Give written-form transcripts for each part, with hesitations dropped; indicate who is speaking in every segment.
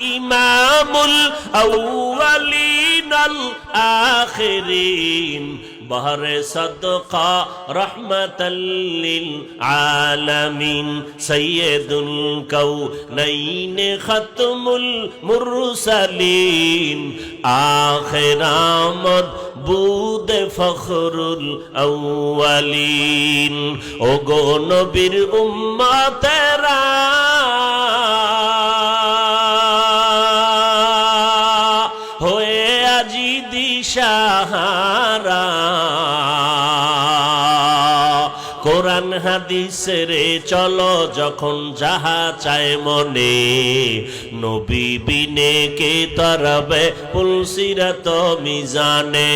Speaker 1: ইমামুল আউয়ালিনাল আখিরিন বহরে সদকা রহমাতাল লিল আলামিন সাইয়্যিদুল কাউনাইন খাতমুল মুরসালিন আখিরামত বুদ ফখরুল আউয়ালিন ওগো নবীর উম্মতেরা হয়ে আজি দিশাহারা কোরআন হাদিসের চলো যখন যাহা চায় মনে নবী বিনে কে তরবে পুলসিরাত মিজানে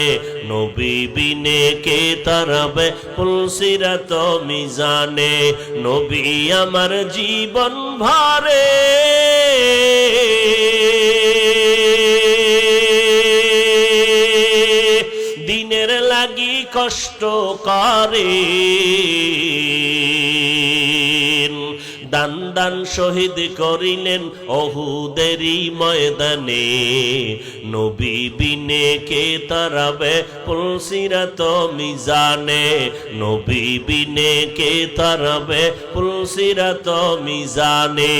Speaker 1: নবী বিনে কে তরবে পুলসিরাত মিজানে নবী আমার জীবন ভরে দিনের লাগি কষ্ট করে দান দান শহীদ করিলেন ওহুদেরই ময়দানে নবী বিনে কে তরাবে পুলসিরাত মিজানে নবী বিনে কে তরাবে পুলসিরাত মিজানে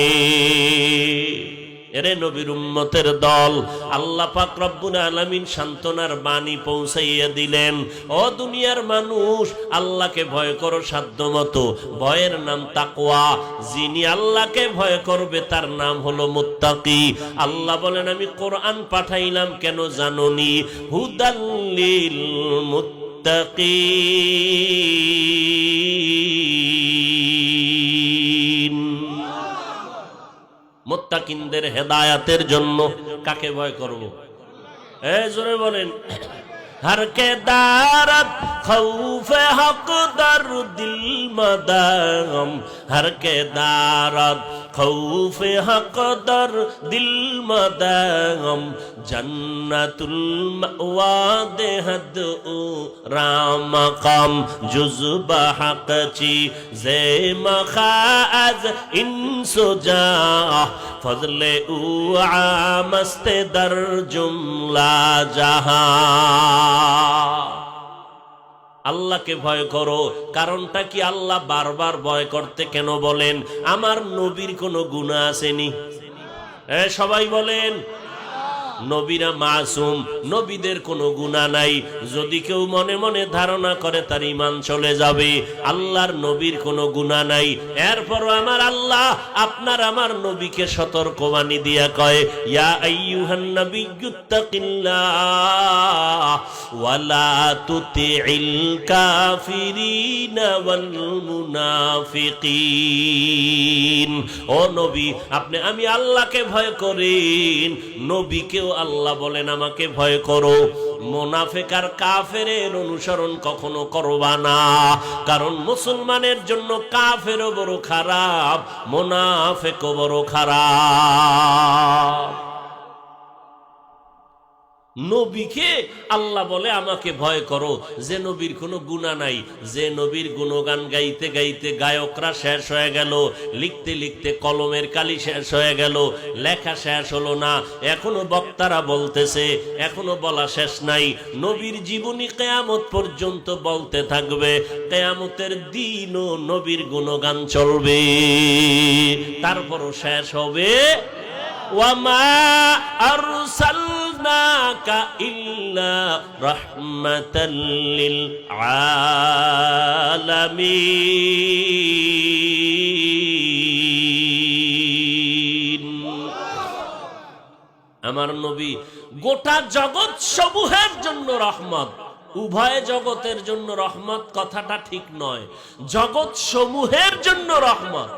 Speaker 1: এরে নবীর উম্মতের দল আল্লাহ পাক রব্বুল আলামিন সান্তনার বাণী পৌঁছাইয়া দিলেন ও দুনিয়ার মানুষ আল্লাহকে ভয় করো সাধ্যমতো ভয়ের নাম তাকওয়া যিনি আল্লাহকে ভয় করবে তার নাম হলো মুত্তাকি আল্লাহ বলেন আমি কোরআন পাঠাইলাম কেন জানোনি হুদাল লিল মুত্তাকিন মুত্তাকিনদের হেদায়াতের জন্য কাকে ভয় করব জোরে বলেন हर के दारत खौफ हक दर दिल मदागम हर के दारत खौफ हक दर दिल मदागम जन्नतुल मअवा देहद राम मकाम जुज़्ब हक ची जे मखाज इंसुजा फजले उ आमस्ते दर जुमला जहां আল্লাহকে ভয় করো কারণটা কি আল্লাহ বারবার ভয় করতে কেন বলেন আমার নবীর কোনো গুনাহ আসেনি সবাই বলেন নবীরা মাসুম নবীদের কোনো গুনাহ নাই যদি কেউ মনে মনে ধারণা করে তার ঈমান চলে যাবে আল্লাহর নবীর কোনো গুনাহ নাই এরপরও আমার আল্লাহ আপনার আমার নবীকে সতর্কবাণী দিয়া কয় ইয়া আইয়ুহান নাবিয়্যুত্তাকিল্লাহ ওয়ালা তুতিইল কাফিরিনা ওয়াল মুনাফিকিন ও নবী আপনি আমি আল্লাহকে ভয় করেন নবীকে আল্লাহ বলেন আমাকে ভয় করো মুনাফিক আর কাফেরের অনুসরণ কখনো করবা না কারণ মুসলমানের জন্য কাফেরও বড় খারাপ মুনাফিকও বড় খারাপ নবীকে আল্লাহ বলে আমাকে ভয় করো যে নবীর কোনো গুনাহ নাই যে নবীর গুণগান গাইতে গাইতে গায়করা শেষ হয়ে গেল লিখতে লিখতে কলমের কালি শেষ হয়ে গেল লেখা শেষ হলো না এখনো বক্তারা বলতেছে এখনো বলা শেষ নাই নবীর জীবনী কিয়ামত পর্যন্ত বলতে থাকবে কিয়ামতের দিনও নবীর গুণগান চলবে তারপরও শেষ হবে ওয়ামা আরসালনাকা ইল্লা রাহমাতাল লিল আলামিন আমার নবী গোটা জগৎ সমূহের জন্য রহমত উভয় জগতের জন্য রহমত কথাটা ঠিক নয় জগৎ সমূহের জন্য রহমত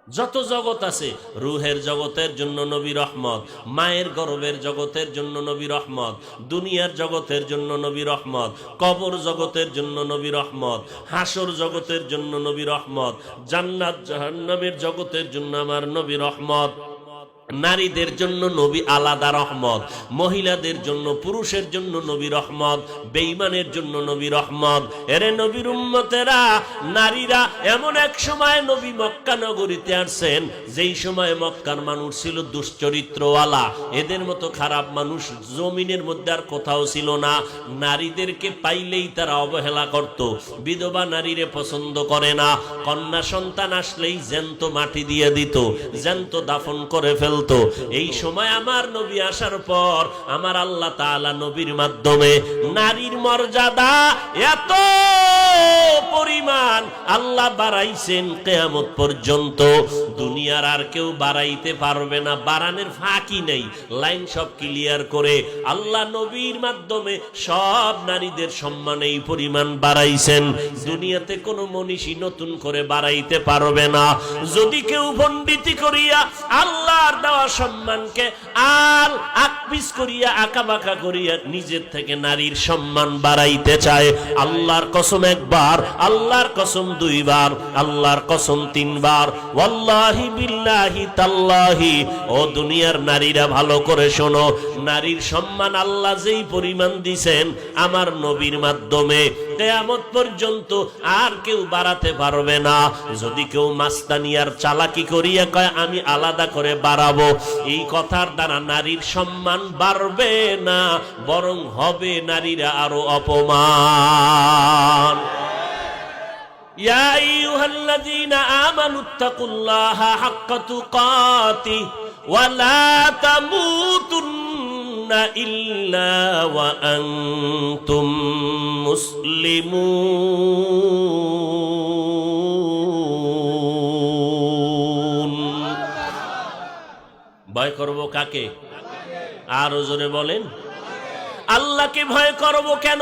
Speaker 1: যত জগৎ আছে রূহের জগতের জন্য নবী রহমত মায়ের গর্ভের জগতের জন্য নবী রহমত দুনিয়ার জগতের জন্য নবী রহমত কবর জগতের জন্য নবী রহমত হাসর জগতের জন্য নবী রহমত জান্নাত জাহান্নামের জগতের জন্য আমার নবী রহমত নারীদের জন্য নবী আলাদা রহমত, মহিলাদের জন্য পুরুষের জন্য নবী রহমত, বেঈমানের জন্য নবী রহমত। এরে নবীর উম্মতেরা, নারীরা এমন এক সময় নবী মক্কা নগরীতে আসছেন যেই সময় মক্কার মানুষ ছিল দুশ্চরিত্রওয়ালা, এদের মতো খারাপ মানুষ জমিনের মধ্যে আর কোথাও ছিল না। নারীদেরকে পাইলেই তারা অবহেলা করত, বিধবা নারীরে পছন্দ করে না, কন্যা সন্তান আসলেই জ্যান্ত মাটি দিয়ে দিত, জ্যান্ত দাফন করে ফেলত। এই সময় আমার নবী আসার পর আমার আল্লাহ তাআলা নবীর মাধ্যমে নারীর মর্যাদা এত পরিমাণ আল্লাহ বাড়াইছেন, কিয়ামত পর্যন্ত দুনিয়ার আর কেউ বাড়াইতে পারবে না, বাড়ানোর ফাঁকি নেই। লাইন সব ক্লিয়ার করে আল্লাহ নবীর মাধ্যমে সব নারীদের সম্মান এই পরিমাণ বাড়াইছেন, দুনিয়াতে কোনো মনীষী নতুন করে বাড়াইতে পারবে না। যদি কেউ পণ্ডিতি করিয়া আল্লাহর দেওয়া সম্মানকে আর আকপিস করিয়া আঁকাবাঁকা করিয়া নিজের থেকে নারীর সম্মান বাড়াইতে চায়, আল্লাহর কসম একবার, আল্লাহর কসম দুইবার, আল্লাহর কসম তিনবার, ওয়াল্লাহি বিল্লাহি তাল্লাহি, ও দুনিয়ার নারীরা ভালো করে শোনো, নারীর সম্মান আল্লাহ যেই পরিমাণ দিছেন আমার নবীর মাধ্যমে কিয়ামত পর্যন্ত আর কেউ বাড়াতে পারবে না। যদি কেউ মাস্তানিয়ার চালাকি করিয়া কয় আমি আলাদা করে বাড়াবো, এই কথার দ্বারা নারীর সম্মান বাড়বে না, বরং হবে নারীরা আরো অপমান। ইয়া আইয়ুহাল্লাযীনা আমানুত্তাকুল্লাহা হাক্কা তুকাতিহি ওয়া লা তামুতুন্না ইল্লা ওয়া আনতুম মুসলিমুন। ভয় করব কাকে? আরো জোরে বলেন। আল্লাহকে ভয় করব কেন?